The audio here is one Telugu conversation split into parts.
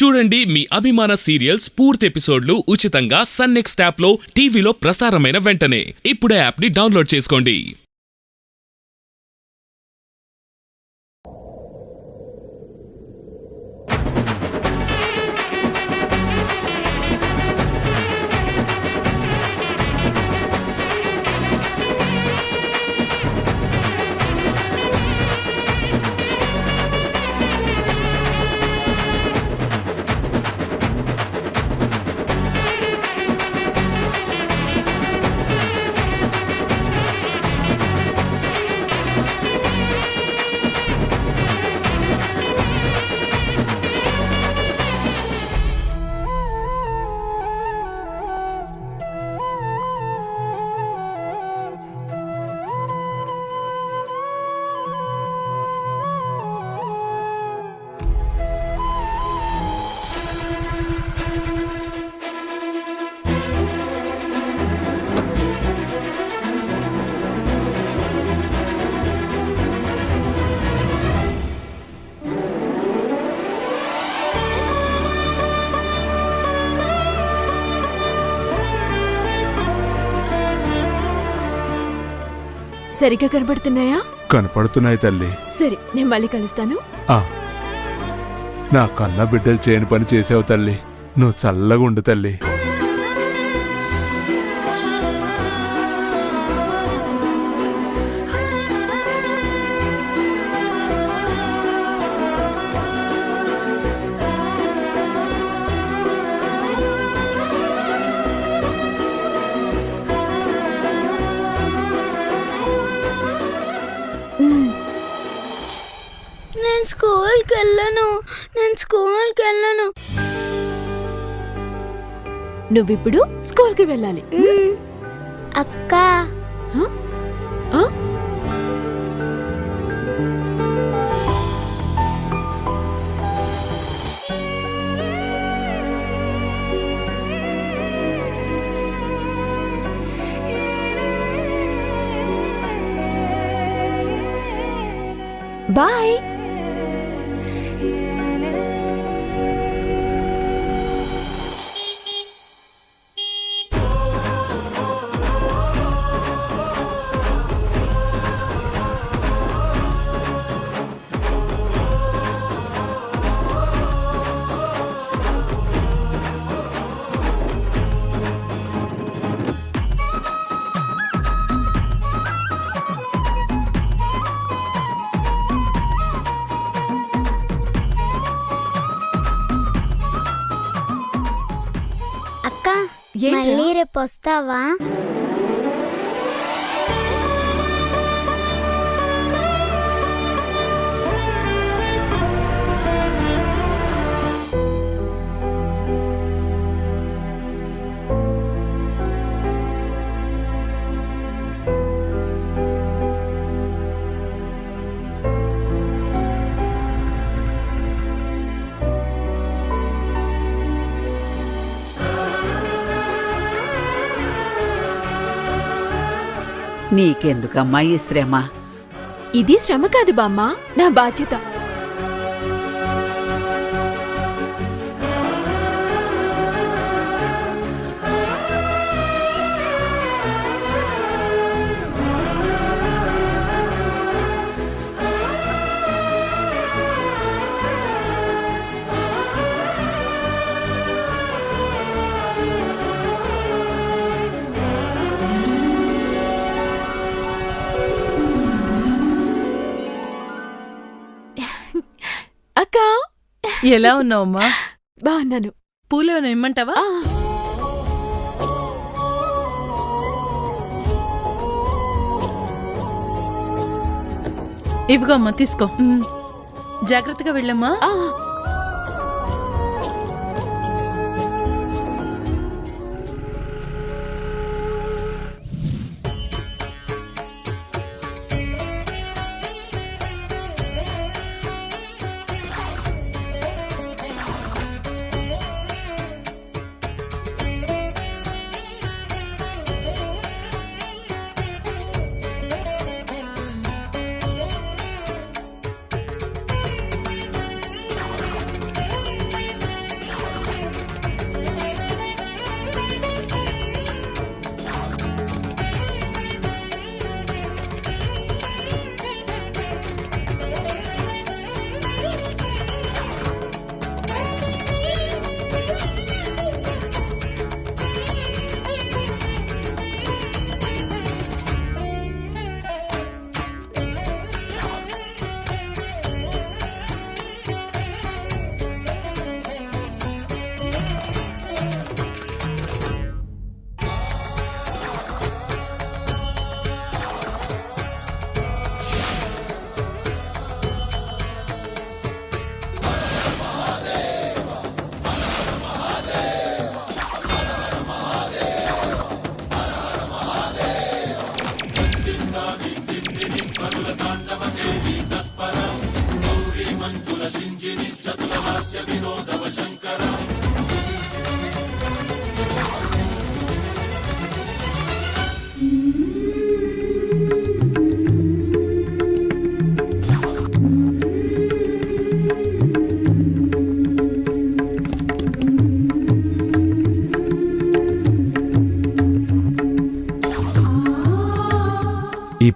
చూడండి మీ అభిమాన సీరియల్స్ పూర్తి ఎపిసోడ్లు ఉచితంగా సన్ నెక్స్ట్ యాప్లో టీవీలో ప్రసారమైన వెంటనే ఇప్పుడే యాప్ని డౌన్లోడ్ చేసుకోండి. సరిగ్గా కనపడుతున్నాయా? కనపడుతున్నాయి తల్లి. సరే, నేను మళ్ళీ కలుస్తాను. నా కన్న బిడ్డలు చేయని పని చేసావు తల్లి. నువ్వు చల్లగా ఉండు తల్లి. స్కూల్కి వెళ్ళను. నువ్విప్పుడు స్కూల్కి వెళ్ళాలి. అక్క, బాయ్. మళ్ళీ రేపు వస్తావా? నీకెందుకమ్మా ఈ శ్రమ? ఇది శ్రమ కాదు బామ్మ, నా బాధ్యత. అక్కా, ఎలా ఉన్నావమ్మా? బాగున్నాను. పూలు ఇమ్మంటావా? ఇవిగో అమ్మా, తీసుకో. జాగ్రత్తగా వెళ్ళమ్మా.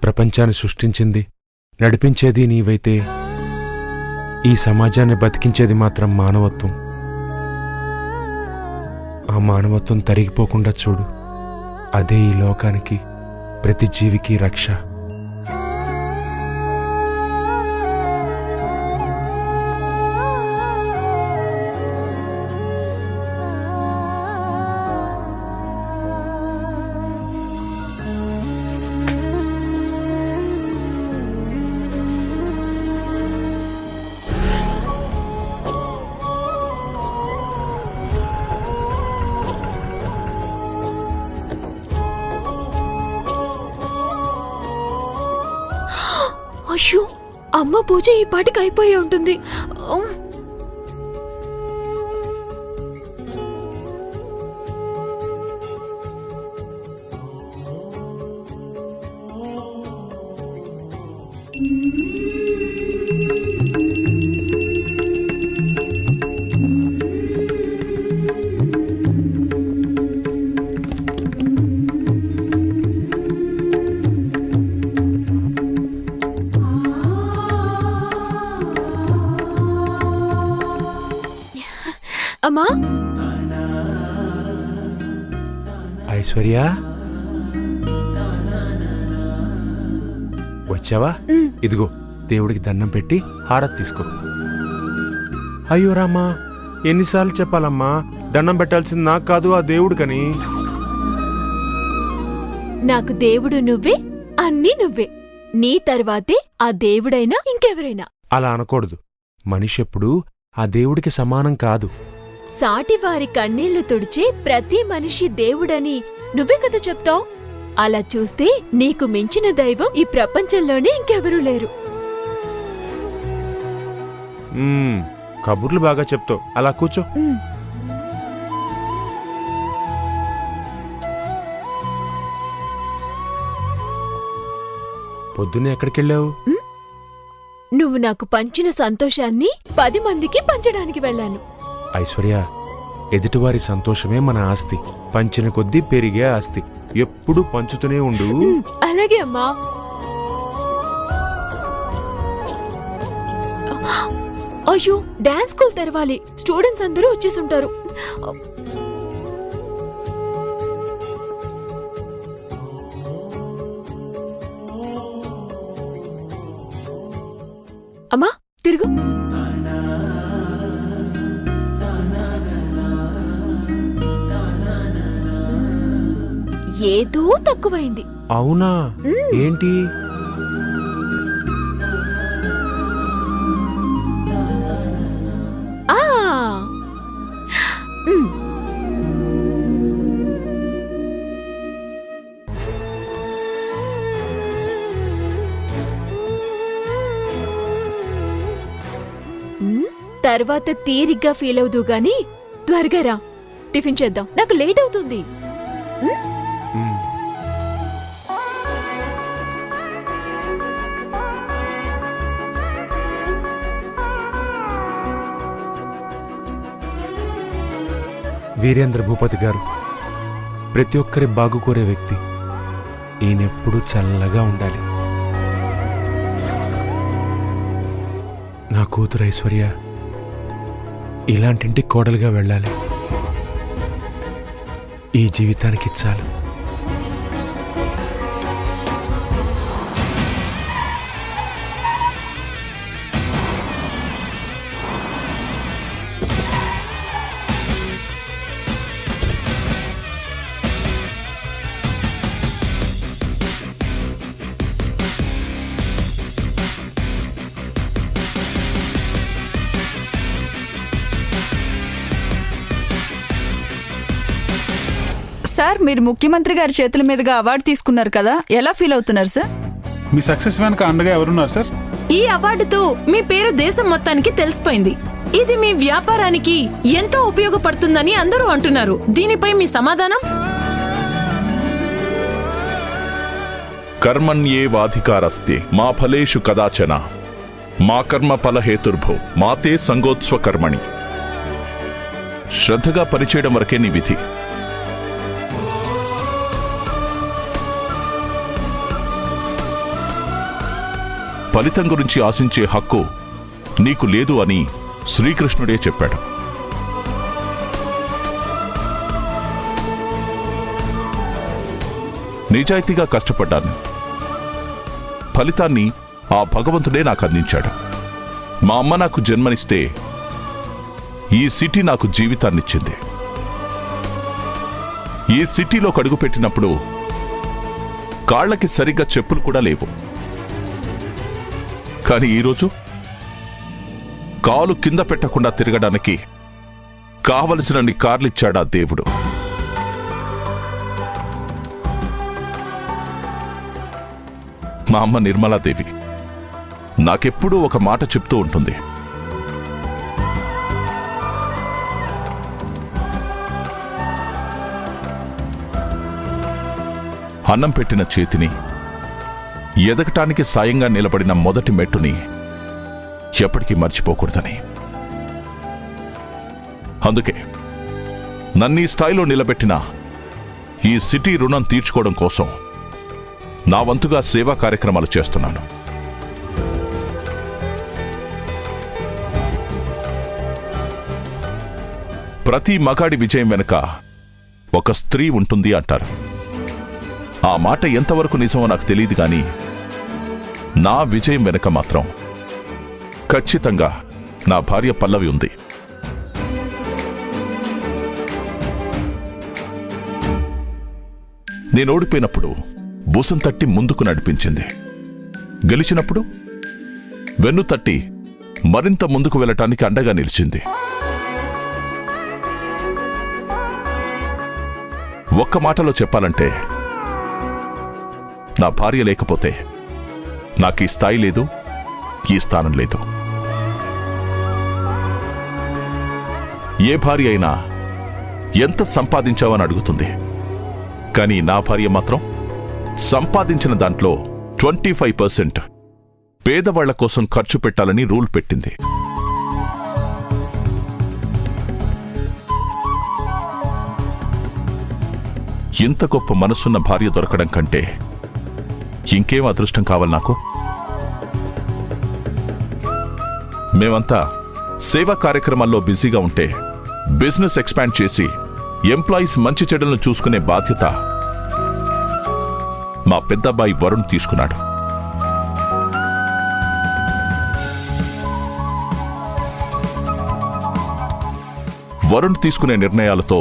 ప్రపంచాన్ని సృష్టించింది, నడిపించేది నీవైతే ఈ సమాజాన్ని బతికించేది మాత్రం మానవత్వం. ఆ మానవత్వం తరిగిపోకుండా చూడు. అదే ఈ లోకానికి, ప్రతి జీవికి రక్ష. అయ్యో, అమ్మ పూజ ఈ పాటికి అయిపోయి ఉంటుంది. అమ్మా, ఐశ్వర్య, వచ్చావా? ఇదిగో దేవుడికి దండం పెట్టి హారతి తీసుకో. అయ్యో రామ్మా, ఎన్నిసార్లు చెప్పాలమ్మా, దండం పెట్టాల్సింది నాకు కాదు, ఆ దేవుడికని. నాకు దేవుడు నువ్వే, అన్నీ నువ్వే. నీ తర్వాతే ఆ దేవుడైనా ఇంకెవరైనా. అలా అనకూడదు. మనిషి ఎప్పుడూ ఆ దేవుడికి సమానం కాదు. సాటివారి కన్నీళ్లు తుడిచే ప్రతి మనిషి దేవుడని నువ్వే కదా చెప్తావు. అలా చూస్తే నీకు మించిన దైవం ఈ ప్రపంచంలోనే ఇంకెవరూ లేరు. కబుర్లు బాగా చెప్తావు. అలా కూర్చో. పొద్దున్నే ఎక్కడికెళ్ళావు? నువ్వు నాకు పంచిన సంతోషాన్ని 10 మందికి పంచడానికి వెళ్ళాను. ఐశ్వర్య, ఎదుటివారి సంతోషమే మన ఆస్తి. పంచిన కొద్దీ పెరిగే ఆస్తి. ఎప్పుడూ పంచుతూనే ఉండు. అలాగే అమ్మా. అయ్యో, డాన్స్ స్కూల్ తెరవాలి. స్టూడెంట్స్ అందరూ వచ్చేసుంటారు. అమ్మా, తిరుగు. ఏదో తక్కువైంది. అవునా? ఏంటి? ఆ తర్వాత తీరిగ్గా ఫీల్ అవుదు గాని త్వరగా రా, టిఫిన్ చేద్దాం. నాకు లేట్ అవుతుంది. వీరేంద్ర భూపతి గారు ప్రతి ఒక్కరి బాగు కోరే వ్యక్తి. ఈయనెప్పుడూ చల్లగా ఉండాలి. నా కూతురు ఐశ్వర్య ఇలాంటింటి కోడలుగా వెళ్ళాలి. ఈ జీవితానికి చాలు. సార్, మీరు ముఖ్యమంత్రి గారి చేతుల మీదుగా అవార్డు తీసుకున్నారు కదా, ఎలా ఫీల్ అవుతున్నారు సార్? మీ సక్సెస్ వెనక అండగా ఎవరున్నారు సార్? ఈ అవార్డుతో మీ పేరు దేశం మొత్తానికి తెలిసిపోయింది. ఇది మీ వ్యాపారానికి ఎంతో ఉపయోగపడుతుందని అందరూ అంటున్నారు. దీనిపై మీ సమాధానం? కర్మణ్యేవాధికారస్తే మా ఫలేషు కదాచన మా కర్మ ఫలహేతుర్భో మాతే సంగోత్స్వ కర్మణి. శ్రద్ధగా పనిచేయడం వరకే నీ విధి. ఫలితం గురించి ఆశించే హక్కు నీకు లేదు అని శ్రీకృష్ణుడే చెప్పాడు. నిజాయితీగా కష్టపడ్డాను. ఫలితాన్ని ఆ భగవంతుడే నాకు అందించాడు. మా అమ్మ నాకు జన్మనిస్తే ఈ సిటీ నాకు జీవితాన్నిచ్చింది. ఈ సిటీలో కడుగుపెట్టినప్పుడు కాళ్ళకి సరిగ్గా చెప్పులు కూడా లేవు. కానీ ఈరోజు కాలు కింద పెట్టకుండా తిరగడానికి కావలసినన్ని కార్లిచ్చాడా దేవుడు. మా అమ్మ నిర్మలాదేవి నాకెప్పుడూ ఒక మాట చెప్తూ ఉంటుంది. అన్నం పెట్టిన చేతిని, ఎదగటానికి సాయంగా నిలబడిన మొదటి మెట్టుని ఎప్పటికీ మర్చిపోకూడదని. అందుకే నన్నీ స్థాయిలో నిలబెట్టిన ఈ సిటీ రుణం తీర్చుకోవడం కోసం నా వంతుగా సేవా కార్యక్రమాలు చేస్తున్నాను. ప్రతి మగాడి విజయం వెనుక ఒక స్త్రీ ఉంటుంది అంటారు. ఆ మాట ఎంతవరకు నిజమో నాకు తెలియదు, కానీ నా విజయం వెనుక మాత్రం ఖచ్చితంగా నా భార్య పల్లవి ఉంది. నేను ఓడిపోయినప్పుడు భుసం తట్టి ముందుకు నడిపించింది. గెలిచినప్పుడు వెన్ను తట్టి మరింత ముందుకు వెళ్ళటానికి అండగా నిలిచింది. ఒక్క మాటలో చెప్పాలంటే, నా భార్య లేకపోతే నాకు ఈ స్థాయి లేదు, ఈ స్థానం లేదు. ఏ భార్య అయినా ఎంత సంపాదించావని అడుగుతుంది, కానీ నా భార్య మాత్రం సంపాదించిన దాంట్లో 25% పేదవాళ్ల కోసం ఖర్చు పెట్టాలని రూల్ పెట్టింది. ఇంత గొప్ప మనసున్న భార్య దొరకడం కంటే ఇంకేం అదృష్టం కావాలి నాకు? మేమంతా సేవా కార్యక్రమాల్లో బిజీగా ఉంటే బిజినెస్ ఎక్స్పాండ్ చేసి ఎంప్లాయీస్ మంచి చెడులను చూసుకునే బాధ్యత మా పెద్దబ్బాయి వరుణ్ తీసుకున్నాడు. వరుణ్ తీసుకునే నిర్ణయాలతో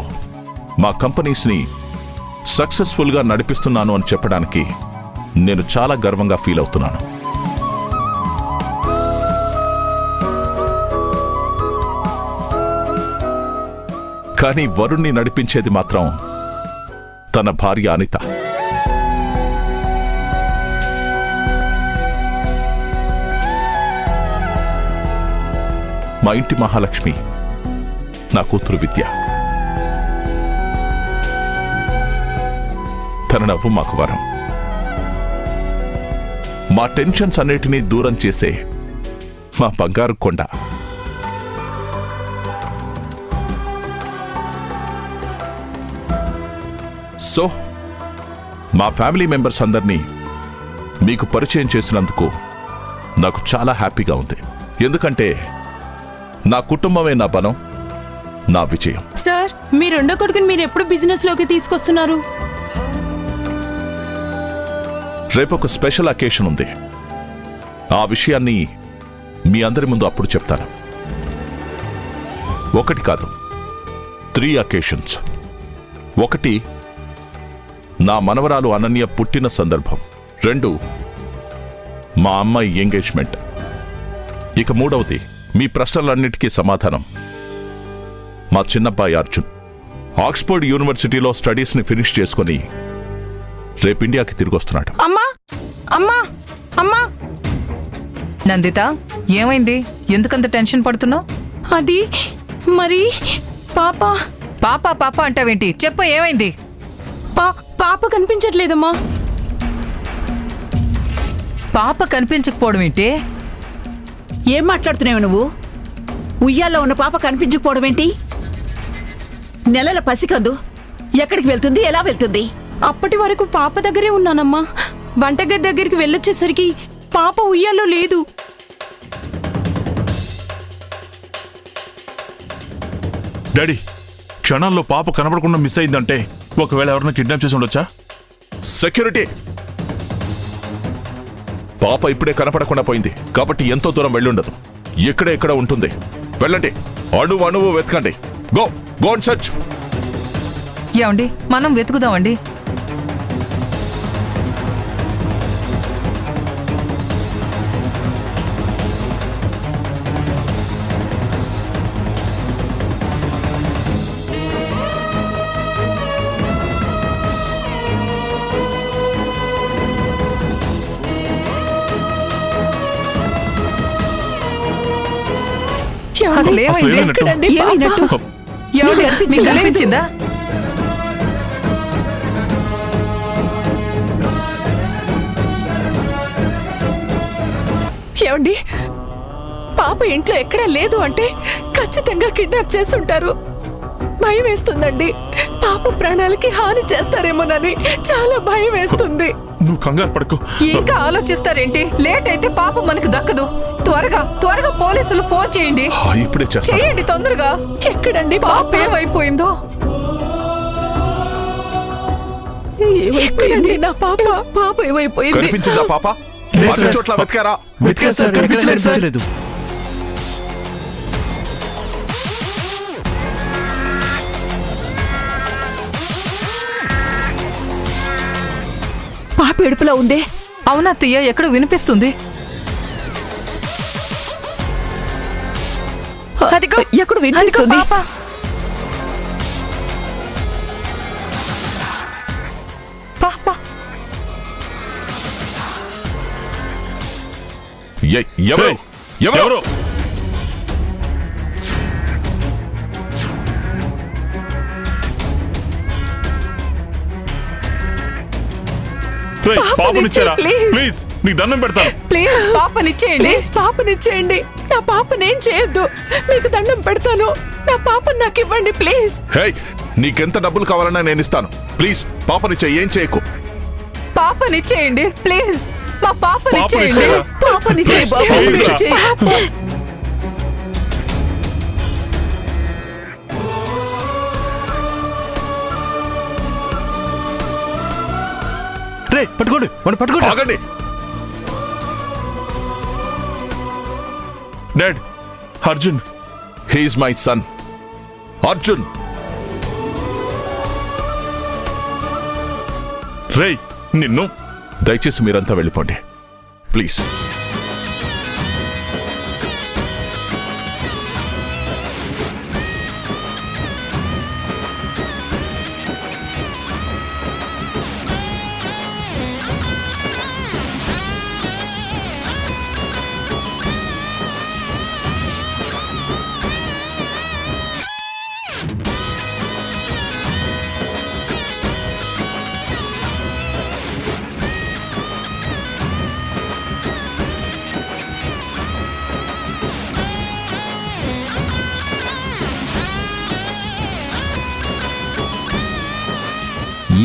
మా కంపెనీస్ని సక్సెస్ఫుల్గా నడిపిస్తున్నాను అని చెప్పడానికి నేను చాలా గర్వంగా ఫీల్ అవుతున్నాను. కానీ వరుణ్ణి నడిపించేది మాత్రం తన భార్య అనిత. మా ఇంటి మహాలక్ష్మి నా కూతురు విద్య. తన నవ్వు మాకు వరం. మా టెన్షన్స్ అన్నిటినీ దూరం చేసే మా బంగారు కొండ. సో మా ఫ్యామిలీ మెంబర్స్ అందరినీ మీకు పరిచయం చేసినందుకు నాకు చాలా హ్యాపీగా ఉంది. ఎందుకంటే నా కుటుంబమే నా బలం, నా విజయం. సార్, మీ రెండో కొడుకుని మీరు ఎప్పుడు బిజినెస్ లోకి తీసుకొస్తున్నారు? రేపు ఒక స్పెషల్ అకేషన్ ఉంది. ఆ విషయాన్ని మీ అందరి ముందు అప్పుడు చెప్తాను. ఒకటి కాదు, 3 అకేషన్స్. ఒకటి నా మనవరాలు అనన్య పుట్టిన సందర్భం. 2 మా అమ్మాయి ఎంగేజ్మెంట్. ఇక 3వది మీ ప్రశ్నలన్నిటికీ సమాధానం. మా చిన్నబ్బాయి అర్జున్ ఆక్స్ఫర్డ్ యూనివర్సిటీలో స్టడీస్ని ఫినిష్ చేసుకుని రేపు ఇండియాకి తిరిగి వస్తున్నాడు. అమ్మా అమ్మా అమ్మా! నందిత, ఏమైంది? ఎందుకంత టెన్షన్ పడుతున్నావు? అది మరి పాప. పాప పాప అంటావేంటి? చెప్పు, ఏమైంది? పాప కనిపించట్లేదమ్మా. పాప కనిపించకపోవడం ఏంటి? ఏం మాట్లాడుతున్నావు నువ్వు? ఉయ్యాల్లో ఉన్న పాప కనిపించకపోవడం ఏంటి? నెలల పసికందు ఎక్కడికి వెళ్తుంది, ఎలా వెళ్తుంది? అప్పటి వరకు పాప దగ్గరే ఉన్నానమ్మా. వంటగది దగ్గరికి వెళ్ళొచ్చేసరికి పాప ఉయ్యాలో లేదు. డాడీ, క్షణాల్లో పాప కనబడకుండా మిస్ అయిందంటే ఒకవేళ ఎవరైనా కిడ్నాప్ చేసి ఉండొచ్చా? సెక్యూరిటీ! పాప ఇప్పుడే కనపడకుండా పోయింది కాబట్టి ఎంతో దూరం వెళ్ళుండదు. ఎక్కడ ఉంటుంది. వెళ్ళండి, అణువు వెతకండి. Go go and search. ఏమండి, మనం వెతుకుదామండి. అసలు ఏమైంది? ఏమైనట్టు? ఏమైనట్టు? ఏమండి, మీకు కనిపించిందా? ఏమండి, పాప ఇంట్లో ఎక్కడా లేదు అంటే ఖచ్చితంగా కిడ్నాప్ చేస్తుంటారు. భయం వేస్తుందండి. పాప ప్రాణాలకి హాని చేస్తారేమోనని చాలా భయం వేస్తుంది. నువ్వు కంగారు పడకు. ఇంకా ఆలోచిస్తారేంటి? లేట్ అయితే పాప మనకు దక్కదు. త్వరగా పోలీసులు ఫోన్ చేయండి. ఇప్పుడే చేస్తాను. చేయండి తొందరగా. ఎక్కడండి పాప ఏమైపోయిందో? ఏమైపోయింది నా పాప ఏమైపోయింది? కనిపించిందా పాప? అన్ని చోట్ల వెతకారా? కనిపించలేదు. పాప ఏడుపులా ఉందే. అవునత్తయ్య, ఎక్కడ వినిపిస్తుంది. ఎక్కడ వినిపిస్తుంది? పాప ఎవరు? పాపనిచ్చారా? ప్లీజ్, నీకు దండం పెడతాను. ప్లీజ్ పాపనిచ్చేయండి. పాపనిచ్చేయండి. నా పాపనేం చేయొద్దు. మీకు దండం పెడతాను. నా పాప నాకు ఇవ్వండి ప్లీజ్. హే, నీకెంత డబ్బులు కావాలన్నా నేను ఇస్తాను. ప్లీజ్ పాపనిచ్చే, ఏం చేయకు. పాపనిచ్చేయండి ప్లీజ్. మా పాపనిచ్చేయండి. పాపనిచ్చేరా? పాపనిచ్చేయి. రే పట్టుకోండి, మనం పట్టుకోండి. ఆగండి. Dad, Arjun. He's my son Arjun. రేయ్, నిన్ను. దయచేసి మీరంతా వెళ్ళిపోండి ప్లీజ్.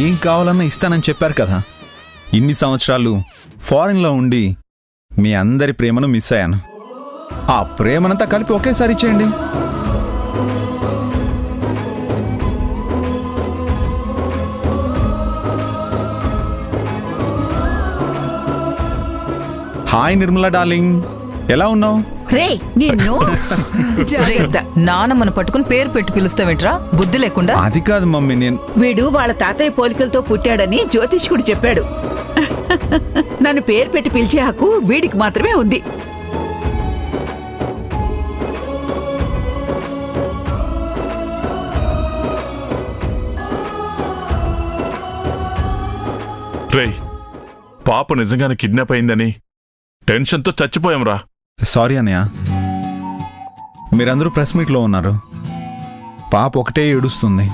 ఏం కావాలన్నా ఇస్తానని చెప్పారు కదా. ఇన్ని సంవత్సరాలు ఫారిన్లో ఉండి మీ అందరి ప్రేమను మిస్ అయ్యాను. ఆ ప్రేమనంతా కలిపి ఒకేసారి ఇచ్చేయండి. హాయ్ నిర్మలా డార్లింగ్, ఎలా ఉన్నావు? రే నిన్ను జాగ్రత్త. నానమ్మను పట్టుకుని పేరు పెట్టి పిలుస్తావేంట్రా? బుద్ధి లేకుండా. అది కాదు మమ్మీ, నేను వీడు వాళ్ళ తాతయ్య పోలికలతో పుట్టాడని జ్యోతిష్కుడు చెప్పాడు. నన్ను పేరు పెట్టి పిలిచే హక్కు వీడికి మాత్రమే ఉంది. రేయ్, పాప నిజంగానే కిడ్నాప్ అయిందని టెన్షన్తో చచ్చిపోయాంరా. సారీ అన్నయ్య, మీరందరూ ప్రెస్ మీట్లో ఉన్నారు. పాప ఒకటే ఏడుస్తుంది.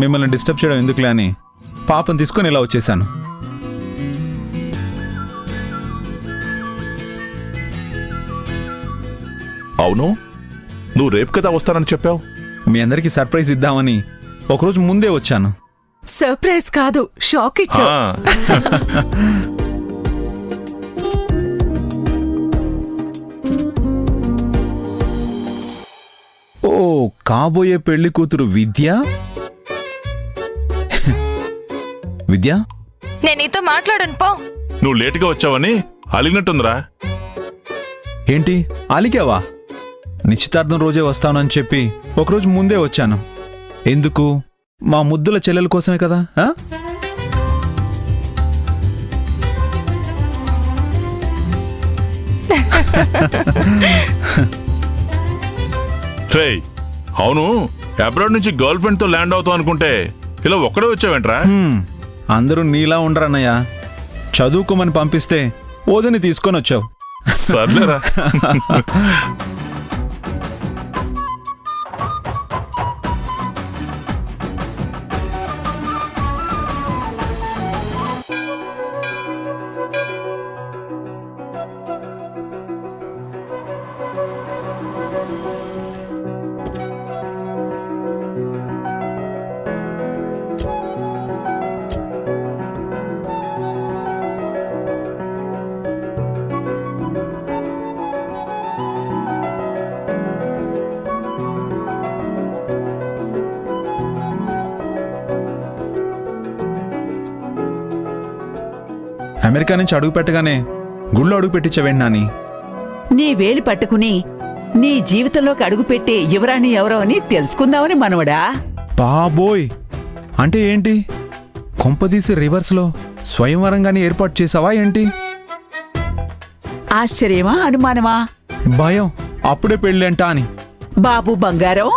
మిమ్మల్ని డిస్టర్బ్ చేయడం ఎందుకులే అని పాపను తీసుకొని ఇలా వచ్చేసాను. అవును, నువ్వు రేపు కదా వస్తానని చెప్పావు. మీ అందరికీ సర్ప్రైజ్ ఇద్దామని ఒకరోజు ముందే వచ్చాను. సర్ప్రైజ్ కాదు, షాక్ ఇచ్చా. ఓ కాబోయే పెళ్లి కూతురు విద్య. విద్య, నేను నీతో మాట్లాడను పో. నువ్వు లేటుగా వచ్చావని అలిగినట్టుందిరా. ఏంటి అలిగావా? నిశ్చితార్థం రోజే వస్తానని చెప్పి ఒకరోజు ముందే వచ్చాను. ఎందుకు? మా ముద్దుల చెల్లెల కోసమే కదా. రేయ్, అవును, అబ్రాడ్ నుంచి గర్ల్ ఫ్రెండ్ తో ల్యాండ్ అవుతావు అనుకుంటే ఇలా ఒక్కడే వచ్చావేంట్రా? అందరూ నీలా ఉండరన్నయ్య. చదువుకోమని పంపిస్తే ఓదని తీసుకొని వచ్చావు. సర్లేరా. అమెరికా నుంచి అడుగు పెట్టగానే గుళ్ళో అడుగు పెట్టించవేండి నాని. నీ వేలి పట్టుకుని నీ జీవితంలోకి అడుగుపెట్టే యువరాణి ఎవరో అని తెలుసుకుందామని మనవడా. బాబోయ్, అంటే ఏంటి? కొంపదీసి రివర్స్లో స్వయంవరంగానే ఏర్పాటు చేసావా ఏంటి? ఆశ్చర్యమా అనుమానమా? భయం అప్పుడే పెళ్ళంట అని. బాబు బంగారం,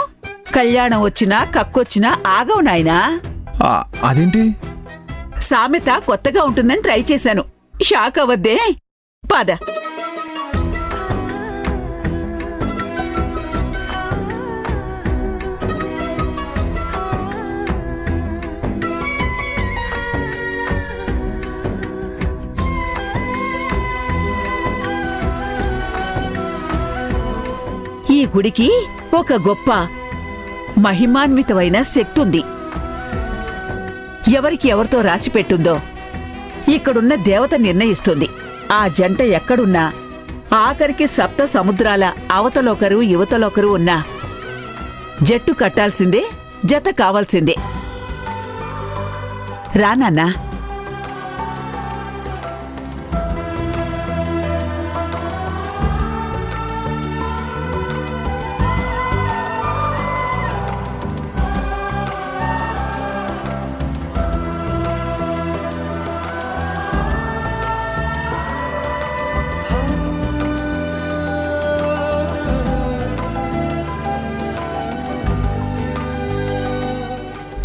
కళ్యాణం వచ్చినా కక్కొచ్చినా ఆగవు నాయనా. అదేంటి? సామెత కొత్తగా ఉంటుందని ట్రై చేశాను. షాక్ అవద్దే. పద. ఈ గుడికి ఒక గొప్ప మహిమాన్వితమైన శక్తి ఉంది. ఎవరికి ఎవరితో రాసిపెట్టుందో ఇక్కడున్న దేవత నిర్ణయిస్తుంది. ఆ జంట ఎక్కడున్నా, ఆఖరికి సప్త సముద్రాల అవతలొకరు యువతలొకరు ఉన్నా జట్టు కట్టాల్సిందే, జత కావాల్సిందే. రానన్నా.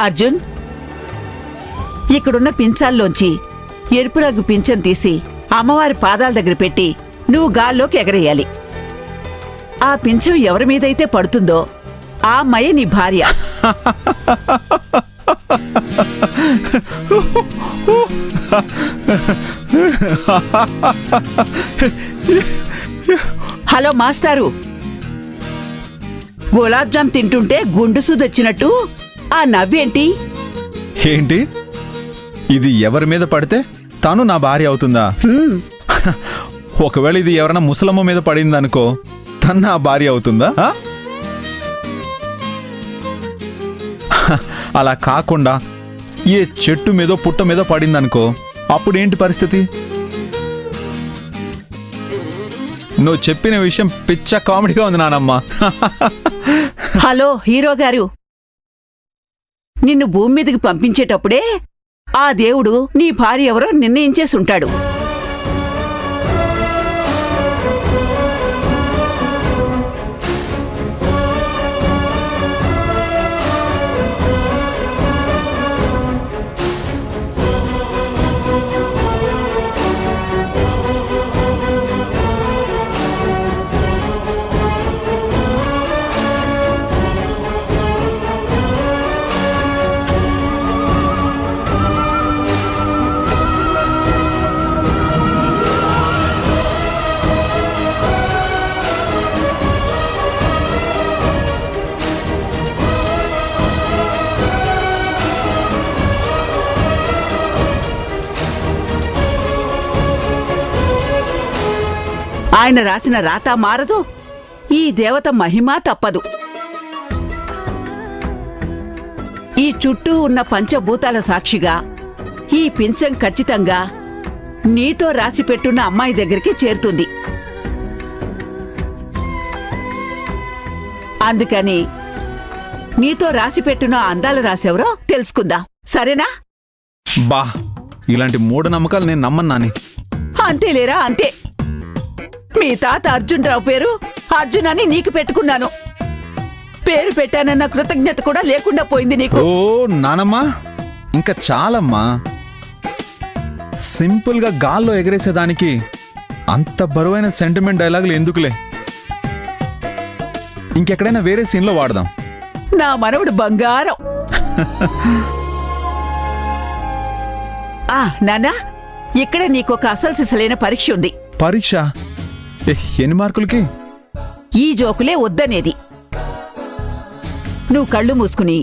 అర్జున్, ఇక్కడున్న పించాల్లోంచి ఎరుపు రంగు పింఛం తీసి అమ్మవారి పాదాల దగ్గర పెట్టి నువ్వు గాల్లోకి ఎగరేయాలి. ఆ పింఛం ఎవరి మీదైతే పడుతుందో ఆ అమ్మాయి నీ భార్య. హలో మాస్టారు, గులాబ్ జామ్ తింటుంటే గుండు సూదొచ్చినట్టు ఆ నవ్వేంటి? ఏంటి? ఇది ఎవరి మీద పడితే తను నా భార్య అవుతుందా? ఒకవేళ ఇది ఎవరైనా ముసలమ్మ మీద పడిందనుకో, తను నా భార్య అవుతుందా? అలా కాకుండా ఏ చెట్టు మీదో పుట్ట మీదో పడిందనుకో, అప్పుడేంటి పరిస్థితి? నువ్వు చెప్పిన విషయం పిచ్చ కామెడీగా ఉంది నానమ్మ. హలో హీరో గారు, నిన్ను భూమి మీదకి పంపించేటప్పుడే ఆ దేవుడు నీ భార్య ఎవరో నిర్ణయించేసుంటాడు. ఆయన రాసిన రాత మారదు, ఈ దేవత మహిమ తప్పదు. ఈ చుట్టూ ఉన్న పంచభూతాల సాక్షిగా ఈ పింఛం ఖచ్చితంగా నీతో రాసిపెట్టున్న అమ్మాయి దగ్గరికి చేరుతుంది. అందుకని నీతో రాసిపెట్టున్న అందాల రాసెవరో తెలుసుకుందాం, సరేనా? బా, ఇలాంటి మూఢనమ్మకాలు నేను నమ్మను నాని. అంతేలేరా, అంతే. మీ తాత అర్జున్ రావు పేరు అర్జున్ అని నీకు పెట్టుకున్నాను. పేరు పెట్టానన్న కృతజ్ఞత కూడా లేకుండా పోయింది నీకు. ఓ నానమ్మా, ఇంకా చాలమ్మా. సింపుల్గా గాల్లో ఎగరేసేదానికి అంత బరువైన సెంటిమెంట్ డైలాగులు ఎందుకులే? ఇంకెక్కడైనా వేరే సీన్లో వాడదాం. నా మనవడు బంగారం. నానా, ఇక్కడ నీకొక అసలు సిసలైన పరీక్ష ఉంది. పరీక్ష? ఎన్ని మార్కులకి? ఈ జోకులే వద్దనేది. నువ్వు కళ్ళు మూసుకుని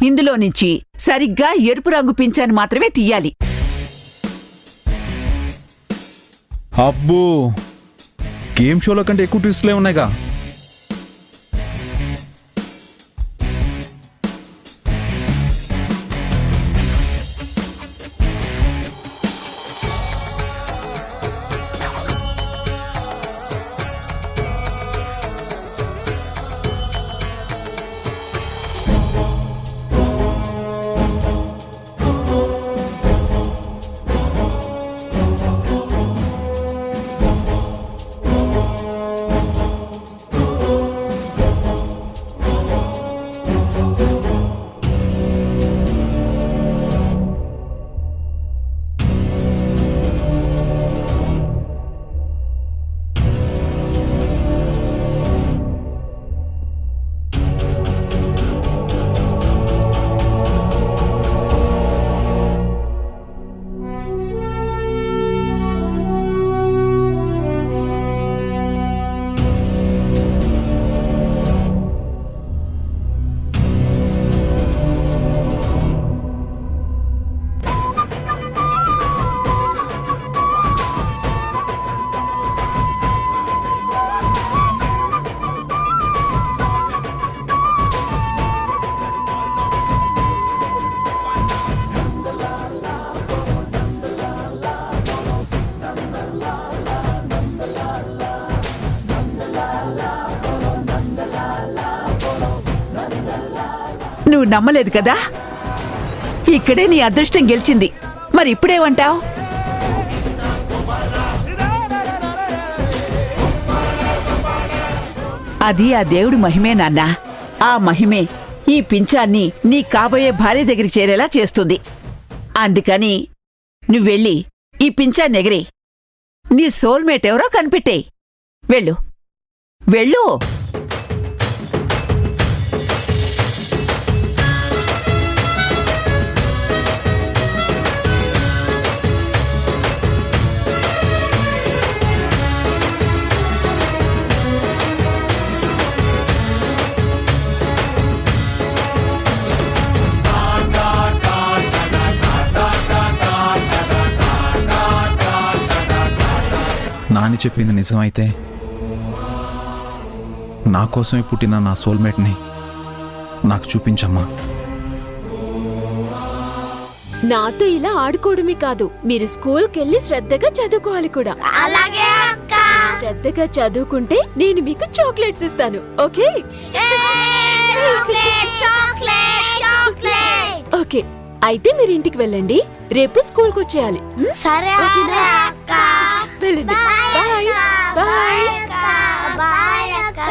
ఇందులో నుంచి సరిగ్గా ఎరుపు రంగు పింఛాన్ని మాత్రమే తీయాలి. అబ్బో, గేమ్ షోలో కంటే ఎక్కువ ట్విస్ట్లే ఉన్నాయిగా. నువ్వు నమ్మలేదు కదా? ఇక్కడే నీ అదృష్టం గెలిచింది. మరి ఇప్పుడేమంటావు? అది ఆ దేవుడి మహిమే నాన్నా. ఆ మహిమే ఈ పింఛాన్ని నీ కాబోయే భార్య దగ్గరికి చేరేలా చేస్తుంది. అందుకని నువ్వెళ్ళి ఈ పింఛాన్ని ఎగిరి నీ సోల్మేట్ ఎవరో కనిపెట్టేయ్. వెళ్ళు, వెళ్ళు. నాని చెప్పింది నిజమైతే నా కోసమే పుట్టిన నా సోల్మేట్ని నాకు చూపించమ్మా. నాతో ఇలా ఆడుకోవడమే కాదు, మీరు స్కూల్కెళ్ళి శ్రద్ధగా చదువుకోవాలి కూడా. అలాగే అక్క. శ్రద్ధగా చదువుకుంటే నేను మీకు చాక్లెట్స్ ఇస్తాను, ఓకే? ఓకే, అయితే మీరు ఇంటికి వెళ్ళండి. రేపు స్కూల్కి వచ్చేయాలి. సరే వెళ్ళండి. Bye bye. బాయ్ అక్క.